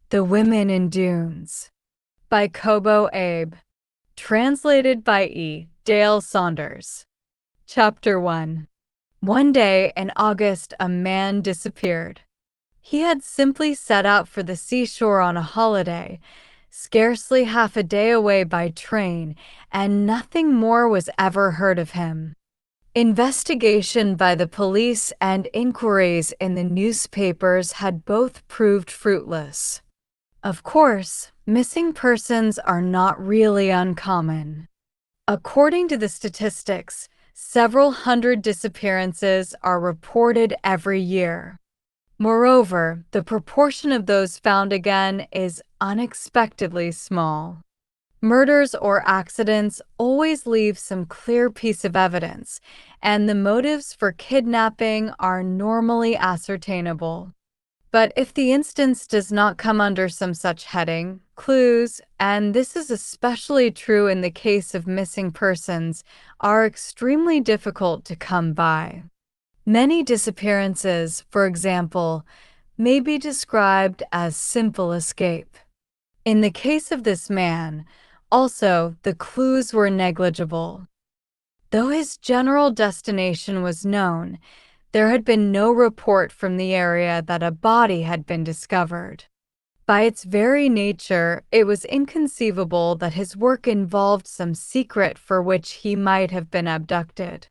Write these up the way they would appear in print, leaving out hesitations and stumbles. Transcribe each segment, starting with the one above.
The Women in Dunes by Kobo Abe. Translated by Dale Saunders. Chapter 1. One day in August, a man disappeared. He had simply set out for the seashore on a holiday, scarcely half a day away by train, and nothing more was ever heard of him. Investigation by the police and inquiries in the newspapers had both proved fruitless. Of course, missing persons are not really uncommon. According to the statistics, several hundred disappearances are reported every year. Moreover, the proportion of those found again is unexpectedly small. Murders or accidents always leave some clear piece of evidence, and the motives for kidnapping are normally ascertainable. But if the instance does not come under some such heading, clues, and this is especially true in the case of missing persons, are extremely difficult to come by. Many disappearances, for example, may be described as simple escape. In the case of this man, also, the clues were negligible. Though his general destination was known, there had been no report from the area that a body had been discovered. By its very nature, it was inconceivable that his work involved some secret for which he might have been abducted.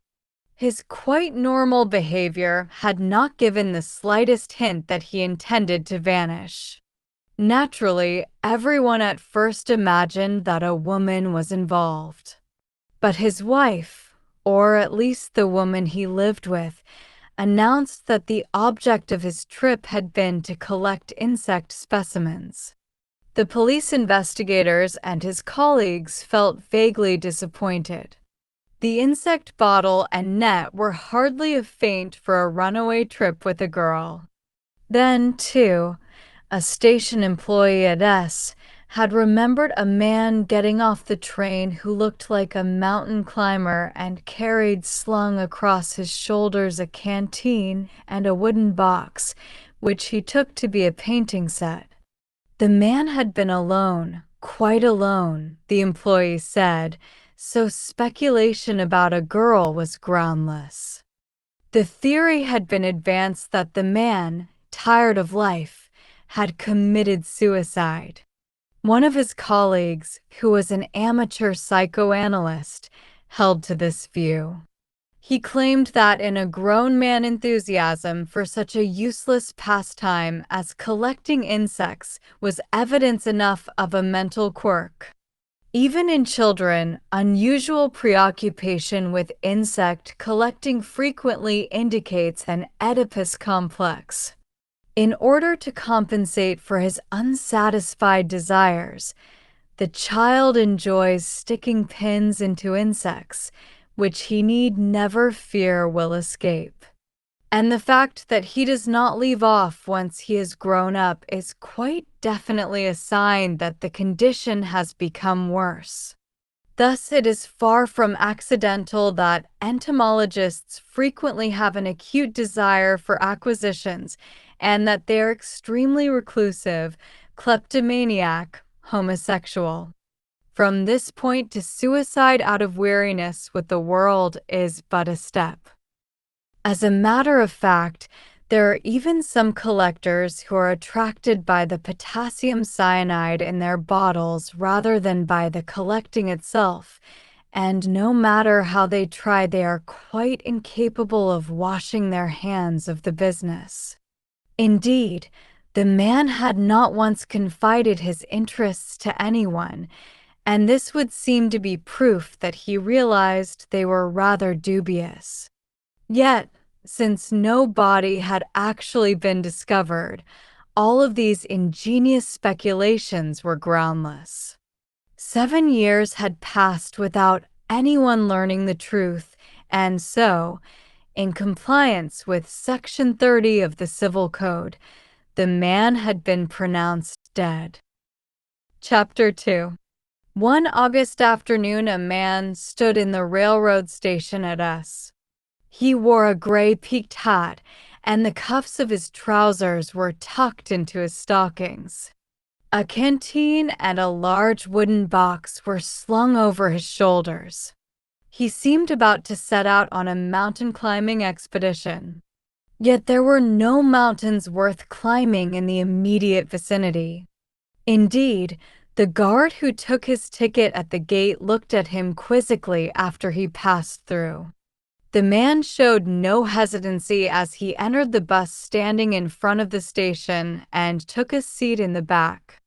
His quite normal behavior had not given the slightest hint that he intended to vanish. Naturally, everyone at first imagined that a woman was involved. But his wife, or at least the woman he lived with, announced that the object of his trip had been to collect insect specimens. The police investigators and his colleagues felt vaguely disappointed. The insect bottle and net were hardly a feint for a runaway trip with a girl. Then, too, a station employee at S had remembered a man getting off the train who looked like a mountain climber and carried slung across his shoulders a canteen and a wooden box, which he took to be a painting set. The man had been alone, quite alone, the employee said, so speculation about a girl was groundless. The theory had been advanced that the man, tired of life, had committed suicide. One of his colleagues, who was an amateur psychoanalyst, held to this view. He claimed that in a grown man enthusiasm for such a useless pastime as collecting insects was evidence enough of a mental quirk. Even in children, unusual preoccupation with insect collecting frequently indicates an Oedipus complex. In order to compensate for his unsatisfied desires, the child enjoys sticking pins into insects, which he need never fear will escape. And the fact that he does not leave off once he is grown up is quite definitely a sign that the condition has become worse. Thus, it is far from accidental that entomologists frequently have an acute desire for acquisitions and that they are extremely reclusive, kleptomaniac, homosexual. From this point to suicide out of weariness with the world is but a step. As a matter of fact, there are even some collectors who are attracted by the potassium cyanide in their bottles rather than by the collecting itself, and no matter how they try, they are quite incapable of washing their hands of the business. Indeed, the man had not once confided his interests to anyone, and this would seem to be proof that he realized they were rather dubious. Yet, since no body had actually been discovered, all of these ingenious speculations were groundless. 7 years had passed without anyone learning the truth, and so, in compliance with Section 30 of the Civil Code, the man had been pronounced dead. Chapter 2. One August afternoon, a man stood in the railroad station at S. He wore a gray peaked hat, and the cuffs of his trousers were tucked into his stockings. A canteen and a large wooden box were slung over his shoulders. He seemed about to set out on a mountain climbing expedition. Yet there were no mountains worth climbing in the immediate vicinity. Indeed, the guard who took his ticket at the gate looked at him quizzically after he passed through. The man showed no hesitancy as he entered the bus standing in front of the station and took a seat in the back.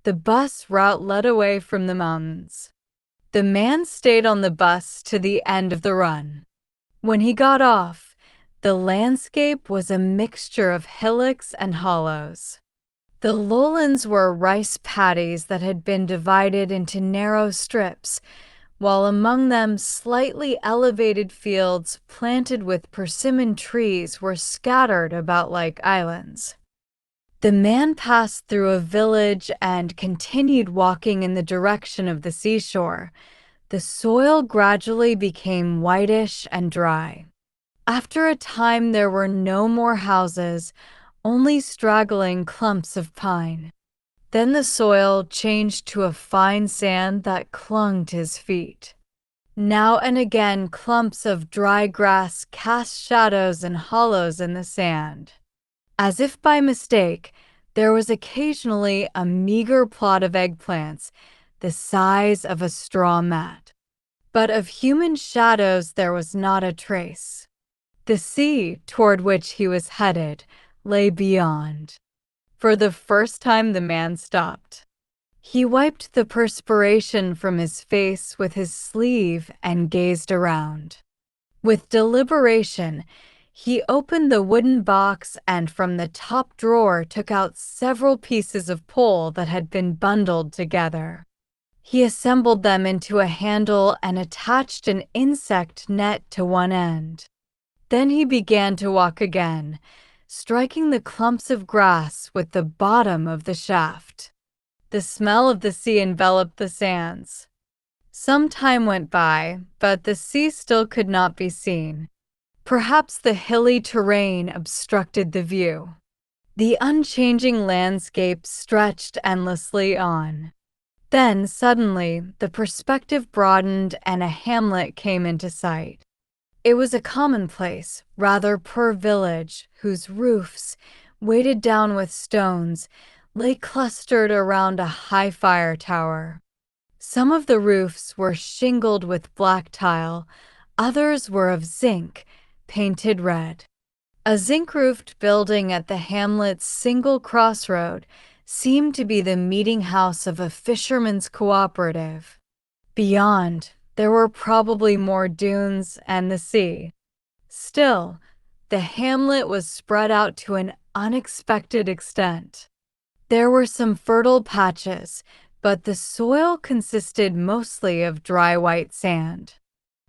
The bus route led away from the mountains. The man stayed on the bus to the end of the run. When he got off, the landscape was a mixture of hillocks and hollows. The lowlands were rice paddies that had been divided into narrow strips, while among them slightly elevated fields planted with persimmon trees were scattered about like islands. The man passed through a village and continued walking in the direction of the seashore. The soil gradually became whitish and dry. After a time, there were no more houses, only straggling clumps of pine. Then the soil changed to a fine sand that clung to his feet. Now and again, clumps of dry grass cast shadows and hollows in the sand. As if by mistake, there was occasionally a meager plot of eggplants, the size of a straw mat. But of human shadows there was not a trace. The sea, toward which he was headed, lay beyond. For the first time the man stopped. He wiped the perspiration from his face with his sleeve and gazed around. With deliberation, he opened the wooden box and from the top drawer took out several pieces of pole that had been bundled together. He assembled them into a handle and attached an insect net to one end. Then he began to walk again, striking the clumps of grass with the bottom of the shaft. The smell of the sea enveloped the sands. Some time went by, but the sea still could not be seen. Perhaps the hilly terrain obstructed the view. The unchanging landscape stretched endlessly on. Then, suddenly, the perspective broadened and a hamlet came into sight. It was a commonplace, rather poor village whose roofs, weighted down with stones, lay clustered around a high fire tower. Some of the roofs were shingled with black tile, others were of zinc, painted red. A zinc-roofed building at the hamlet's single crossroad seemed to be the meeting house of a fisherman's cooperative. Beyond, there were probably more dunes and the sea. Still, the hamlet was spread out to an unexpected extent. There were some fertile patches, but the soil consisted mostly of dry white sand.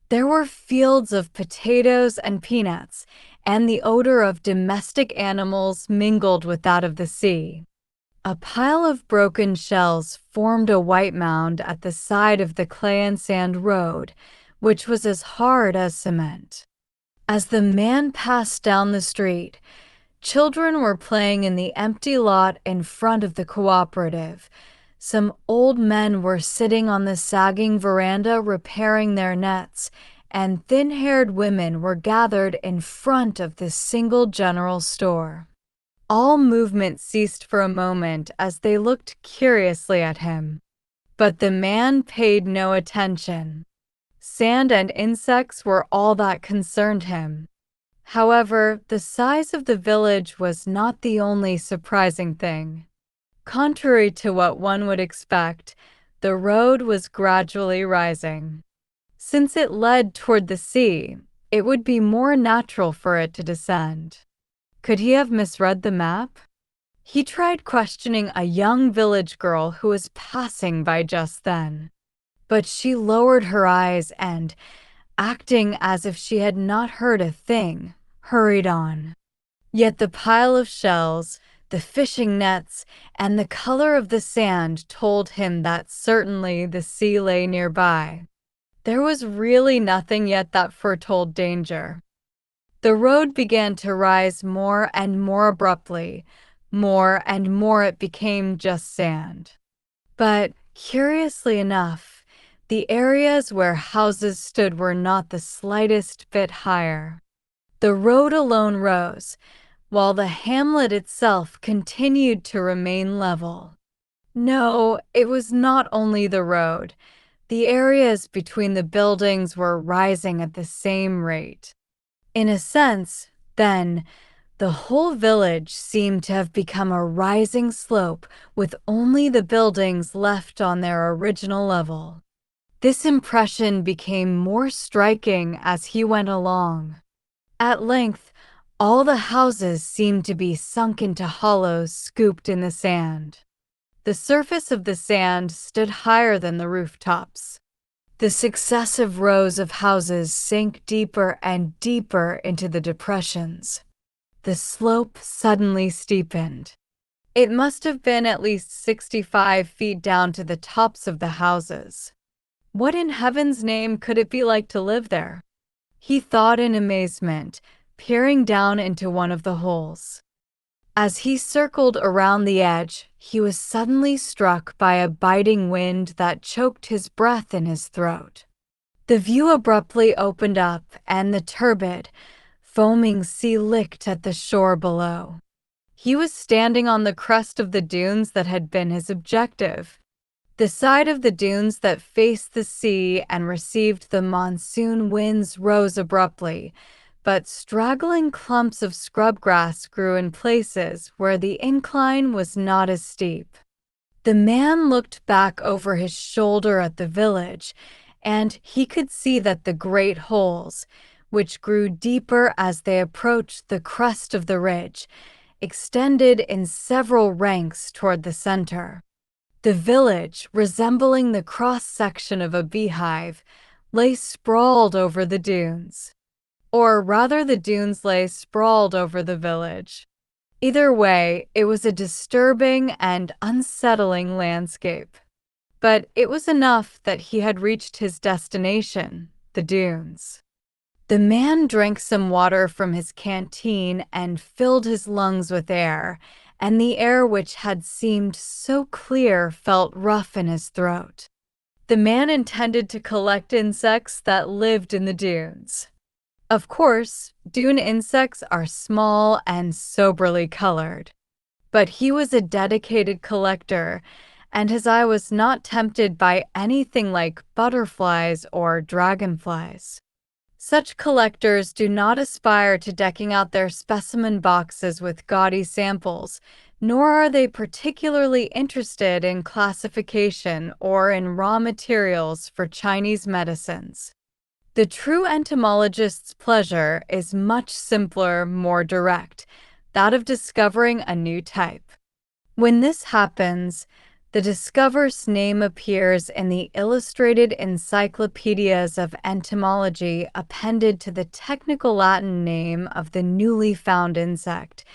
There were fields of potatoes and peanuts, and the odor of domestic animals mingled with that of the sea. A pile of broken shells formed a white mound at the side of the clay and sand road, which was as hard as cement. As the man passed down the street, children were playing in the empty lot in front of the cooperative. Some old men were sitting on the sagging veranda repairing their nets, and thin-haired women were gathered in front of the single general store. All movement ceased for a moment as they looked curiously at him. But the man paid no attention. Sand and insects were all that concerned him. However, the size of the village was not the only surprising thing. Contrary to what one would expect, the road was gradually rising. Since it led toward the sea, it would be more natural for it to descend. Could he have misread the map? He tried questioning a young village girl who was passing by just then. But she lowered her eyes and, acting as if she had not heard a thing, hurried on. Yet the pile of shells, the fishing nets, and the color of the sand told him that certainly the sea lay nearby. There was really nothing yet that foretold danger. The road began to rise more and more abruptly, More and more it became just sand. But, curiously enough, the areas where houses stood were not the slightest bit higher. The road alone rose, while the hamlet itself continued to remain level. No, it was not only the road. The areas between the buildings were rising at the same rate. In a sense, then, the whole village seemed to have become a rising slope with only the buildings left on their original level. This impression became more striking as he went along. At length, all the houses seemed to be sunk into hollows scooped in the sand. The surface of the sand stood higher than the rooftops. The successive rows of houses sank deeper and deeper into the depressions. The slope suddenly steepened. It must have been at least 65 feet down to the tops of the houses. What in heaven's name could it be like to live there? He thought in amazement, peering down into one of the holes. As he circled around the edge, he was suddenly struck by a biting wind that choked his breath in his throat. The view abruptly opened up, and the turbid, foaming sea licked at the shore below. He was standing on the crest of the dunes that had been his objective. The side of the dunes that faced the sea and received the monsoon winds rose abruptly, but straggling clumps of scrubgrass grew in places where the incline was not as steep. The man looked back over his shoulder at the village, and he could see that the great holes, which grew deeper as they approached the crest of the ridge, extended in several ranks toward the center. The village, resembling the cross-section of a beehive, lay sprawled over the dunes. Or rather, the dunes lay sprawled over the village. Either way, it was a disturbing and unsettling landscape. But it was enough that he had reached his destination, the dunes. The man drank some water from his canteen and filled his lungs with air, and the air which had seemed so clear felt rough in his throat. The man intended to collect insects that lived in the dunes. Of course, dune insects are small and soberly colored. But he was a dedicated collector, and his eye was not tempted by anything like butterflies or dragonflies. Such collectors do not aspire to decking out their specimen boxes with gaudy samples, nor are they particularly interested in classification or in raw materials for Chinese medicines. The true entomologist's pleasure is much simpler, more direct, that of discovering a new type. When this happens, the discoverer's name appears in the illustrated encyclopedias of entomology appended to the technical Latin name of the newly found insect,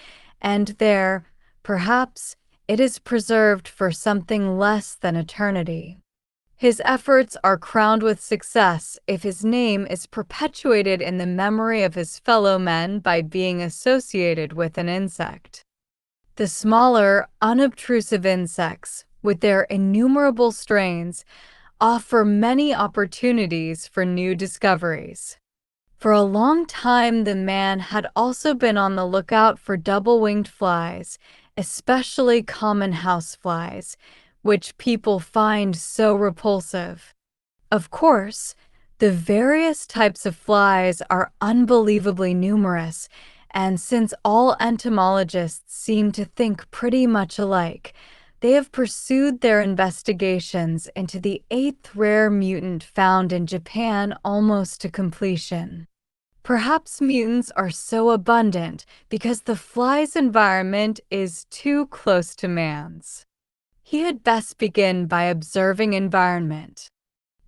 and there, perhaps, it is preserved for something less than eternity. His efforts are crowned with success if his name is perpetuated in the memory of his fellow men by being associated with an insect. The smaller, unobtrusive insects, with their innumerable strains, offer many opportunities for new discoveries. For a long time, the man had also been on the lookout for double-winged flies, especially common houseflies, which people find so repulsive. Of course, the various types of flies are unbelievably numerous, and since all entomologists seem to think pretty much alike, they have pursued their investigations into the 8th rare mutant found in Japan almost to completion. Perhaps mutants are so abundant because the fly's environment is too close to man's. He had best begin by observing environment.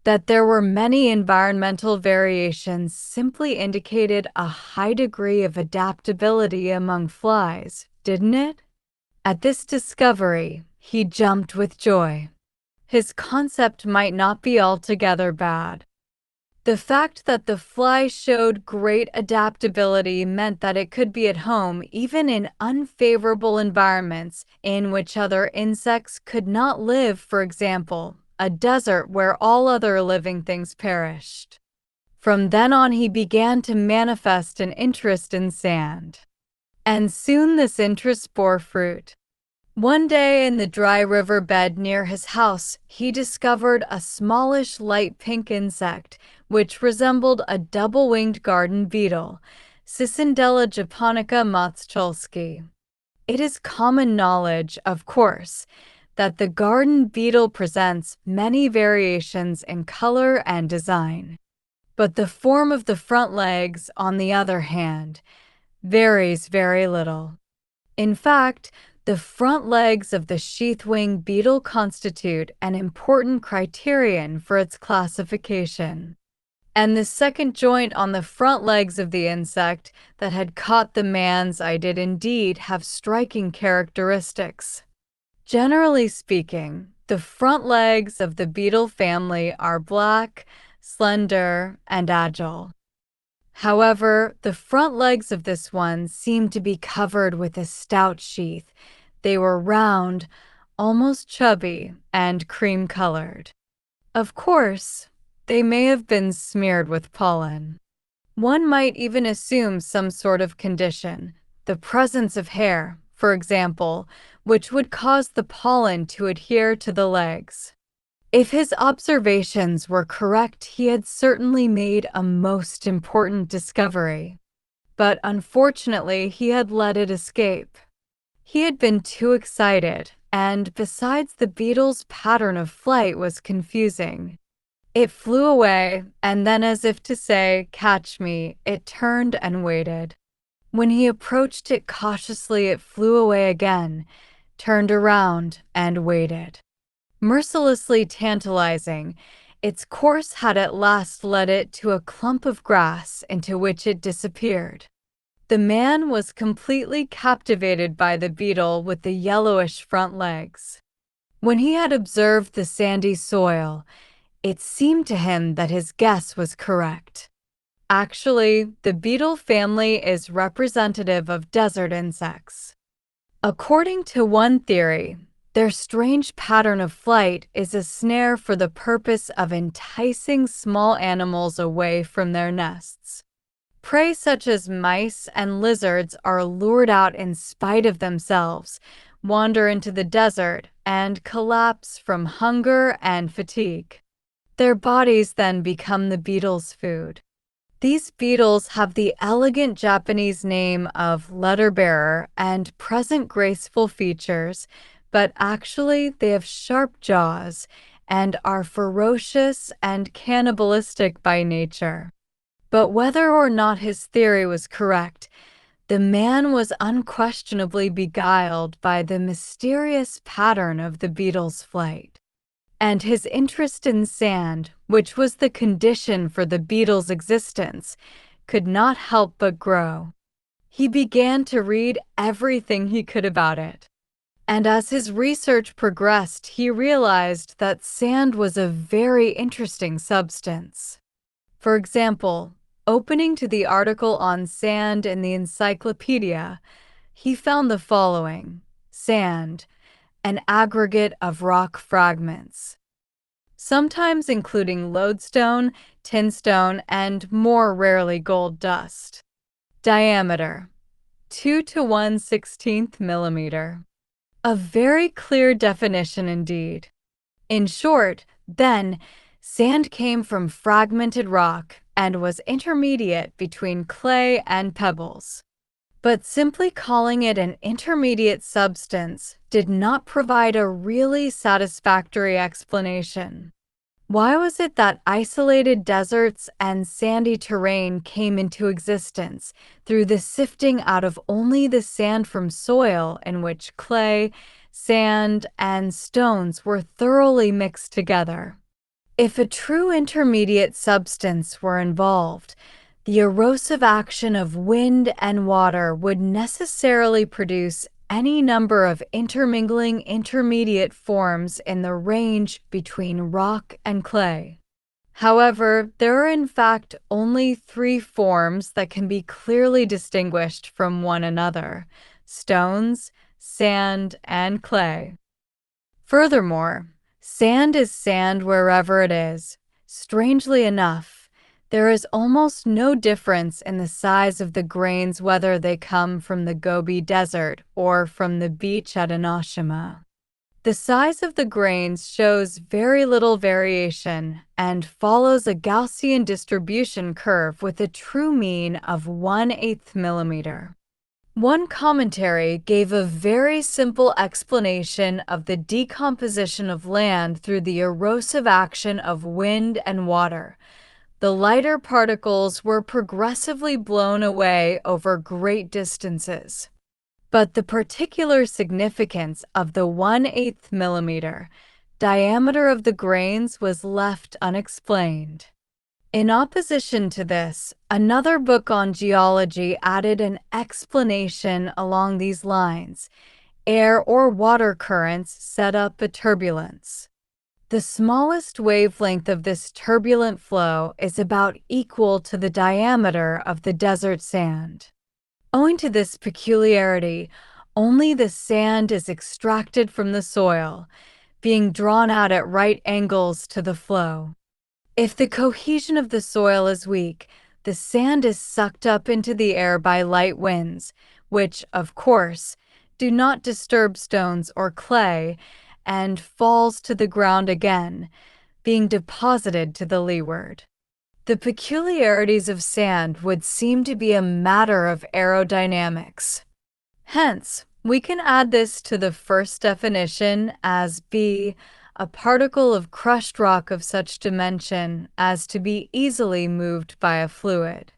That there were many environmental variations simply indicated a high degree of adaptability among flies, didn't it? At this discovery, he jumped with joy. His concept might not be altogether bad. The fact that the fly showed great adaptability meant that it could be at home even in unfavorable environments in which other insects could not live, for example, a desert where all other living things perished. From then on, he began to manifest an interest in sand. And soon this interest bore fruit. One day in the dry river bed near his house, he discovered a smallish light pink insect, which resembled a double-winged garden beetle, Cicindela japonica motzcholski. It is common knowledge, of course, that the garden beetle presents many variations in color and design. But the form of the front legs, on the other hand, varies very little. In fact, the front legs of the sheath-wing beetle constitute an important criterion for its classification. And the second joint on the front legs of the insect that had caught the man's eye did indeed have striking characteristics. Generally speaking, the front legs of the beetle family are black, slender, and agile. However, the front legs of this one seemed to be covered with a stout sheath. They were round, almost chubby, and cream-colored. Of course, they may have been smeared with pollen. One might even assume some sort of condition, the presence of hair, for example, which would cause the pollen to adhere to the legs. If his observations were correct, he had certainly made a most important discovery. But unfortunately, he had let it escape. He had been too excited, and besides, the beetle's pattern of flight was confusing. It flew away, and then, as if to say, "Catch me," it turned and waited. When he approached it cautiously, it flew away again, turned around, and waited. Mercilessly tantalizing, its course had at last led it to a clump of grass into which it disappeared. The man was completely captivated by the beetle with the yellowish front legs. When he had observed the sandy soil, it seemed to him that his guess was correct. Actually, the beetle family is representative of desert insects. According to one theory, their strange pattern of flight is a snare for the purpose of enticing small animals away from their nests. Prey such as mice and lizards are lured out in spite of themselves, wander into the desert, and collapse from hunger and fatigue. Their bodies then become the beetles' food. These beetles have the elegant Japanese name of letterbearer and present graceful features, but actually they have sharp jaws and are ferocious and cannibalistic by nature. But whether or not his theory was correct, the man was unquestionably beguiled by the mysterious pattern of the beetle's flight. And his interest in sand, which was the condition for the beetle's existence, could not help but grow. He began to read everything he could about it. And as his research progressed, he realized that sand was a very interesting substance. For example, opening to the article on sand in the encyclopedia, he found the following: sand, an aggregate of rock fragments, sometimes including lodestone, tinstone, and more rarely gold dust. Diameter, 2 to 1/16 millimeter. A very clear definition indeed. In short, then, sand came from fragmented rock and was intermediate between clay and pebbles. But simply calling it an intermediate substance did not provide a really satisfactory explanation. Why was it that isolated deserts and sandy terrain came into existence through the sifting out of only the sand from soil in which clay, sand, and stones were thoroughly mixed together? If a true intermediate substance were involved, the erosive action of wind and water would necessarily produce any number of intermingling intermediate forms in the range between rock and clay. However, there are in fact only three forms that can be clearly distinguished from one another: stones, sand, and clay. Furthermore, sand is sand wherever it is. Strangely enough, there is almost no difference in the size of the grains whether they come from the Gobi Desert or from the beach at Enoshima. The size of the grains shows very little variation and follows a Gaussian distribution curve with a true mean of 1/8 millimeter. One commentary gave a very simple explanation of the decomposition of land through the erosive action of wind and water. The lighter particles were progressively blown away over great distances. But the particular significance of the 1/8 millimeter diameter of the grains was left unexplained. In opposition to this, another book on geology added an explanation along these lines. Air or water currents set up a turbulence. The smallest wavelength of this turbulent flow is about equal to the diameter of the desert sand. Owing to this peculiarity, only the sand is extracted from the soil, being drawn out at right angles to the flow. If the cohesion of the soil is weak, the sand is sucked up into the air by light winds, which, of course, do not disturb stones or clay, and falls to the ground again, being deposited to the leeward. The peculiarities of sand would seem to be a matter of aerodynamics. Hence, we can add this to the first definition as b. a particle of crushed rock of such dimension as to be easily moved by a fluid.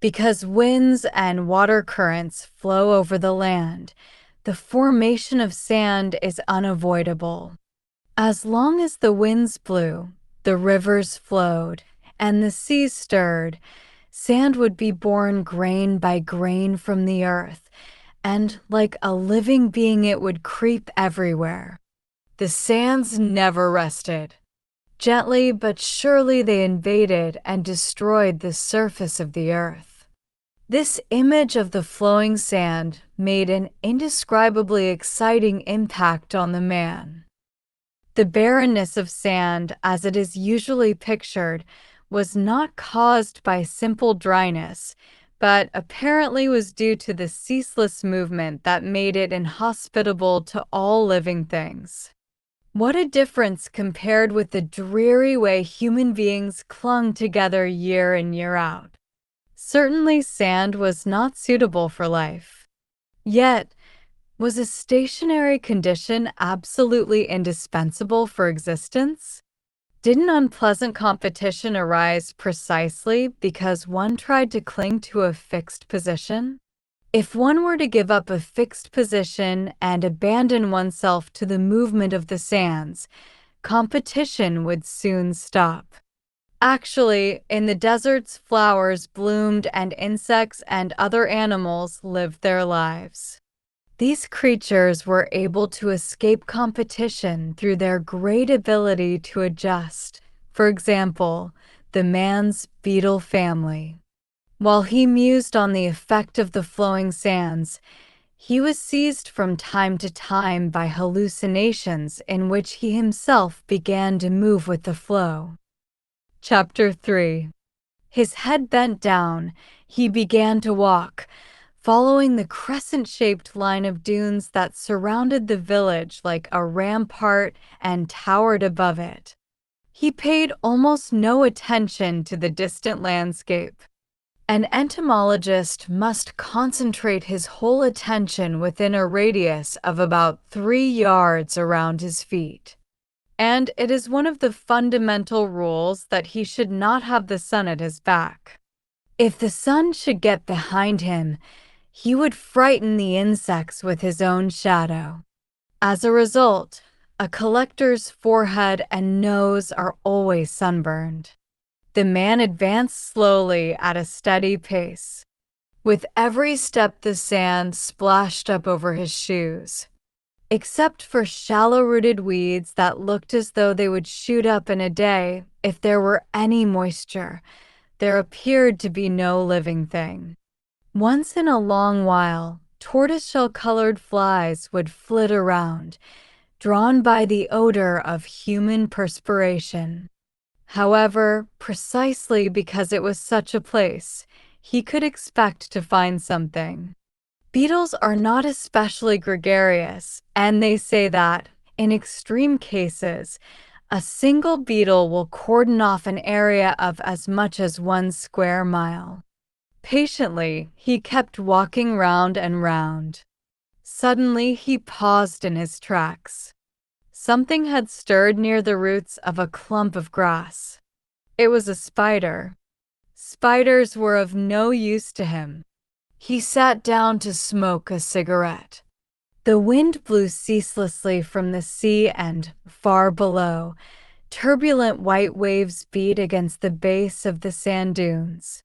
Because winds and water currents flow over the land, the formation of sand is unavoidable. As long as the winds blew, the rivers flowed, and the seas stirred, sand would be born grain by grain from the earth, and like a living being it would creep everywhere. The sands never rested. Gently but surely they invaded and destroyed the surface of the earth. This image of the flowing sand made an indescribably exciting impact on the man. The barrenness of sand, as it is usually pictured, was not caused by simple dryness, but apparently was due to the ceaseless movement that made it inhospitable to all living things. What a difference compared with the dreary way human beings clung together year in year out. Certainly sand was not suitable for life. Yet, was a stationary condition absolutely indispensable for existence? Didn't unpleasant competition arise precisely because one tried to cling to a fixed position? If one were to give up a fixed position and abandon oneself to the movement of the sands, competition would soon stop. Actually, in the deserts, flowers bloomed and insects and other animals lived their lives. These creatures were able to escape competition through their great ability to adjust. For example, the man's beetle family. While he mused on the effect of the flowing sands, he was seized from time to time by hallucinations in which he himself began to move with the flow. Chapter 3. His head bent down, he began to walk, following the crescent-shaped line of dunes that surrounded the village like a rampart and towered above it. He paid almost no attention to the distant landscape. An entomologist must concentrate his whole attention within a radius of about 3 yards around his feet. And it is one of the fundamental rules that he should not have the sun at his back. If the sun should get behind him, he would frighten the insects with his own shadow. As a result, a collector's forehead and nose are always sunburned. The man advanced slowly at a steady pace. With every step the sand splashed up over his shoes. Except for shallow-rooted weeds that looked as though they would shoot up in a day if there were any moisture, there appeared to be no living thing. Once in a long while, tortoiseshell-colored flies would flit around, drawn by the odor of human perspiration. However, precisely because it was such a place, he could expect to find something. Beetles are not especially gregarious, and they say that, in extreme cases, a single beetle will cordon off an area of as much as 1 square mile. Patiently, he kept walking round and round. Suddenly, he paused in his tracks. Something had stirred near the roots of a clump of grass. It was a spider. Spiders were of no use to him. He sat down to smoke a cigarette. The wind blew ceaselessly from the sea and, far below, turbulent white waves beat against the base of the sand dunes.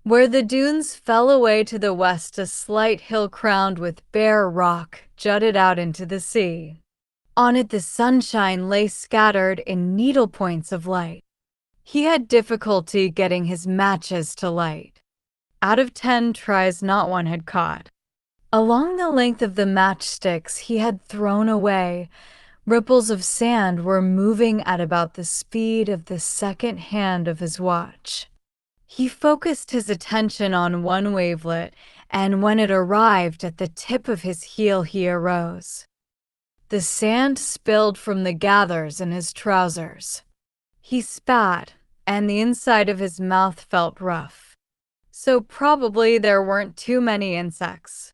Where the dunes fell away to the west, a slight hill crowned with bare rock jutted out into the sea. On it the sunshine lay scattered in needlepoints of light. He had difficulty getting his matches to light. Out of 10 tries, not one had caught. Along the length of the matchsticks he had thrown away, ripples of sand were moving at about the speed of the second hand of his watch. He focused his attention on one wavelet, and when it arrived at the tip of his heel, he arose. The sand spilled from the gathers in his trousers. He spat, and the inside of his mouth felt rough. So probably there weren't too many insects.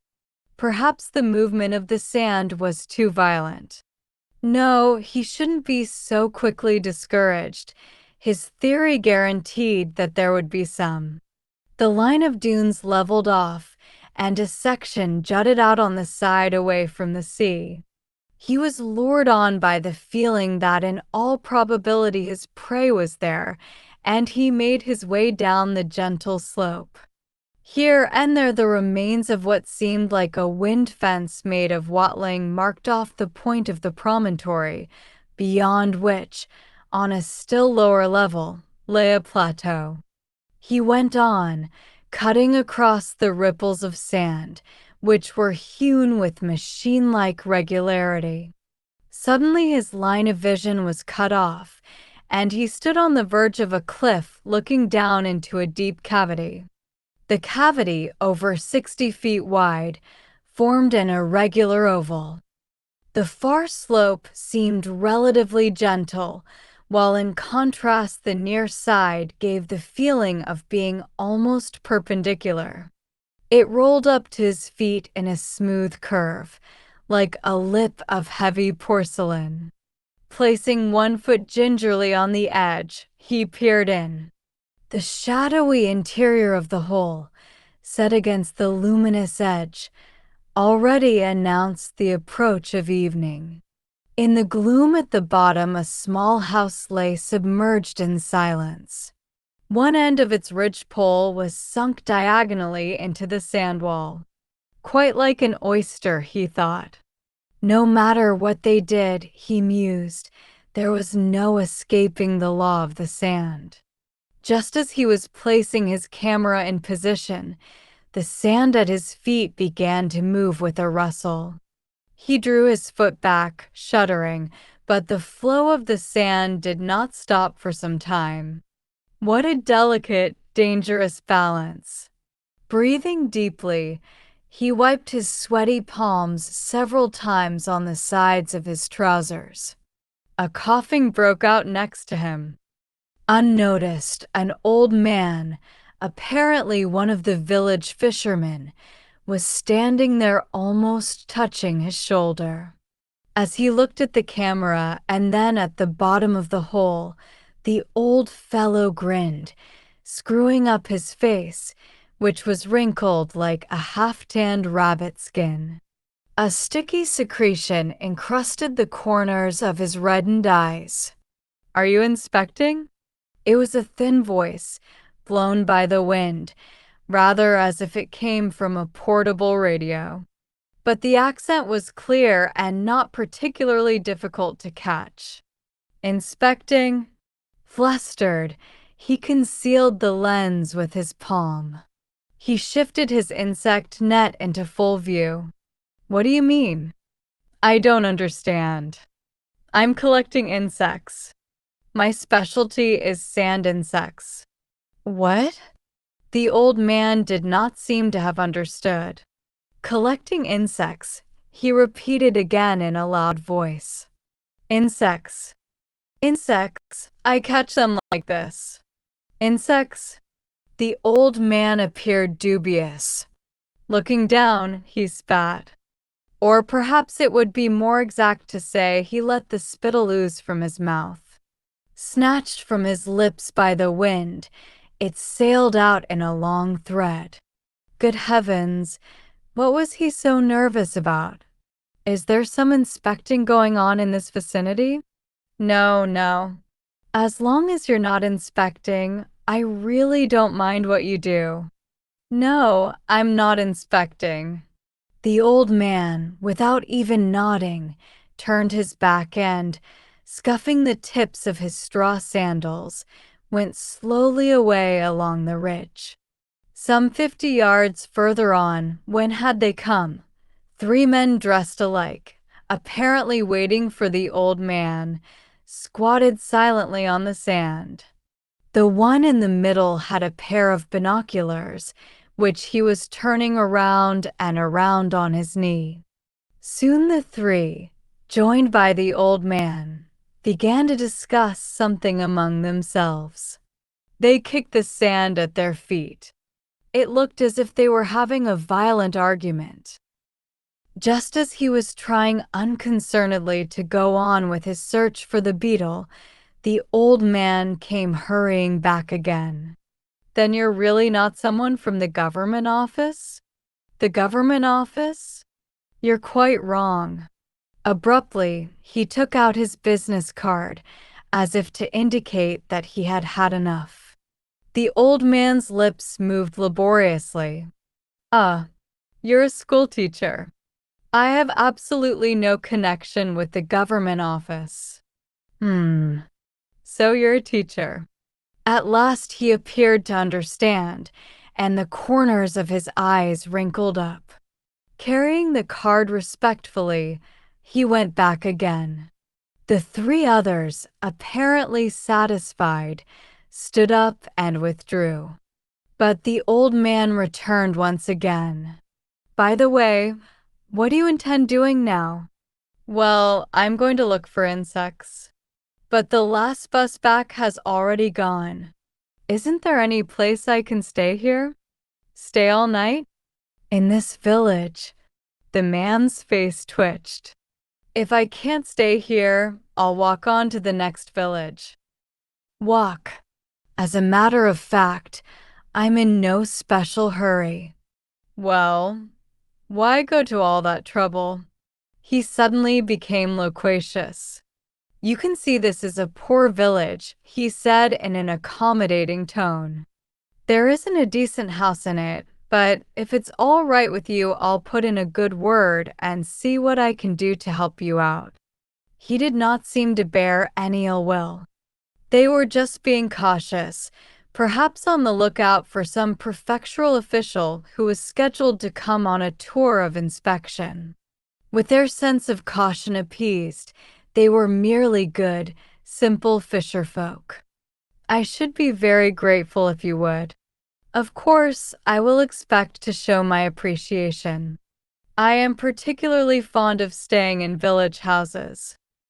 Perhaps the movement of the sand was too violent. No, he shouldn't be so quickly discouraged. His theory guaranteed that there would be some. The line of dunes leveled off, and a section jutted out on the side away from the sea. He was lured on by the feeling that in all probability his prey was there, and he made his way down the gentle slope. Here and there the remains of what seemed like a wind fence made of watling marked off the point of the promontory, beyond which, on a still lower level, lay a plateau. He went on, cutting across the ripples of sand, which were hewn with machine-like regularity. Suddenly his line of vision was cut off, and he stood on the verge of a cliff looking down into a deep cavity. The cavity, over 60 feet wide, formed an irregular oval. The far slope seemed relatively gentle, while in contrast the near side gave the feeling of being almost perpendicular. It rolled up to his feet in a smooth curve, like a lip of heavy porcelain. Placing one foot gingerly on the edge, he peered in. The shadowy interior of the hole, set against the luminous edge, already announced the approach of evening. In the gloom at the bottom, a small house lay submerged in silence. One end of its ridgepole was sunk diagonally into the sand wall. Quite like an oyster, he thought. No matter what they did, he mused, there was no escaping the law of the sand. Just as he was placing his camera in position, the sand at his feet began to move with a rustle. He drew his foot back, shuddering, but the flow of the sand did not stop for some time. What a delicate, dangerous balance. Breathing deeply, he wiped his sweaty palms several times on the sides of his trousers. A coughing broke out next to him. Unnoticed, an old man, apparently one of the village fishermen, was standing there almost touching his shoulder. As he looked at the camera and then at the bottom of the hole, the old fellow grinned, screwing up his face, which was wrinkled like a half-tanned rabbit skin. A sticky secretion encrusted the corners of his reddened eyes. "Are you inspecting?" It was a thin voice, blown by the wind, rather as if it came from a portable radio. but the accent was clear and not particularly difficult to catch. Inspecting? Flustered, he concealed the lens with his palm. He shifted his insect net into full view. What do you mean? I don't understand. I'm collecting insects. My specialty is sand insects. What? The old man did not seem to have understood. Collecting insects, he repeated again in a loud voice. Insects. Insects. I catch them like this. Insects. The old man appeared dubious. Looking down, he spat. Or perhaps it would be more exact to say he let the spittle ooze from his mouth. Snatched from his lips by the wind, it sailed out in a long thread. Good heavens, what was he so nervous about? Is there some inspecting going on in this vicinity? No. As long as you're not inspecting, I really don't mind what you do. No, I'm not inspecting. The old man, without even nodding, turned his back and, scuffing the tips of his straw sandals, went slowly away along the ridge. Some 50 yards further on, when had they come? 3 men dressed alike, apparently waiting for the old man, squatted silently on the sand. The one in the middle had a pair of binoculars, which he was turning around and around on his knee. Soon the 3, joined by the old man, began to discuss something among themselves. They kicked the sand at their feet. It looked as if they were having a violent argument. Just as he was trying unconcernedly to go on with his search for the beetle, the old man came hurrying back again. Then you're really not someone from the government office? The government office? You're quite wrong. Abruptly, he took out his business card, as if to indicate that he had had enough. The old man's lips moved laboriously. You're a schoolteacher. I have absolutely no connection with the government office. So you're a teacher. At last he appeared to understand, and the corners of his eyes wrinkled up. Carrying the card respectfully, he went back again. The 3 others, apparently satisfied, stood up and withdrew. But the old man returned once again. By the way, what do you intend doing now? Well, I'm going to look for insects. But the last bus back has already gone. Isn't there any place I can stay here? Stay all night? In this village. The man's face twitched. If I can't stay here, I'll walk on to the next village. Walk. As a matter of fact, I'm in no special hurry. Well, why go to all that trouble? He suddenly became loquacious. You can see this is a poor village, he said in an accommodating tone. There isn't a decent house in it, but if it's all right with you, I'll put in a good word and see what I can do to help you out. He did not seem to bear any ill will. They were just being cautious, perhaps on the lookout for some prefectural official who was scheduled to come on a tour of inspection. With their sense of caution appeased, they were merely good, simple fisherfolk. I should be very grateful if you would. Of course, I will expect to show my appreciation. I am particularly fond of staying in village houses.